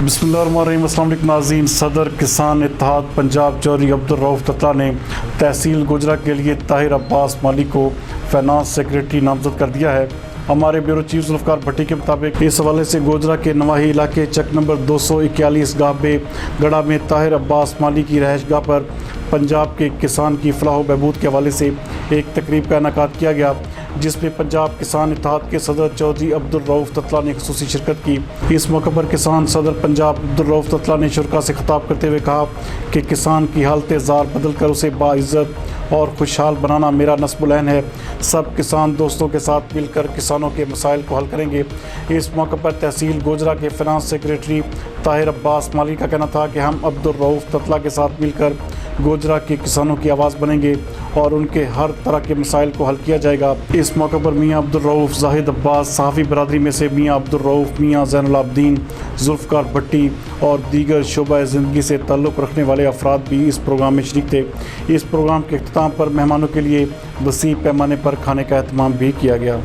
بسم اللہ الرحمن الرحیم۔ السلام علیکم ناظرین۔ صدر کسان اتحاد پنجاب چودھری عبدالرؤف تتلا نے تحصیل گوجرا کے لیے طاہر عباس مالی کو فائنانس سیکریٹری نامزد کر دیا ہے۔ ہمارے بیورو چیف ذوالفقار بھٹی کے مطابق اس حوالے سے گوجرا کے نواحی علاقے چک نمبر 241 گاہ بے گڑھا میں طاہر عباس مالی کی رہائش گاہ پر پنجاب کے کسان کی فلاح و بہبود کے حوالے سے ایک تقریب کا انعقاد کیا گیا، جس میں پنجاب کسان اتحاد کے صدر چودھری عبدالرؤف تتلا نے خصوصی شرکت کی۔ اس موقع پر کسان صدر پنجاب عبدالرؤف تتلا نے شرکاء سے خطاب کرتے ہوئے کہا کہ کسان کی حالت زار بدل کر اسے باعزت اور خوشحال بنانا میرا نصب العین ہے۔ سب کسان دوستوں کے ساتھ مل کر کسانوں کے مسائل کو حل کریں گے۔ اس موقع پر تحصیل گوجرا کے فائنانس سیکریٹری طاہر عباس مالی کا کہنا تھا کہ ہم عبدالرؤف تتلا کے ساتھ مل کر گوجرا کے کسانوں کی آواز بنیں گے اور ان کے ہر طرح کے مسائل کو حل کیا جائے گا۔ اس موقع پر میاں عبدالرؤف، زاہد عباس، صحافی برادری میں سے میاں عبدالرؤف، میاں زین العابدین، ذوالفقار بھٹی اور دیگر شعبہ زندگی سے تعلق رکھنے والے افراد بھی اس پروگرام میں شریک تھے۔ اس پروگرام کے اختتام پر مہمانوں کے لیے وسیع پیمانے پر کھانے کا اہتمام بھی کیا گیا۔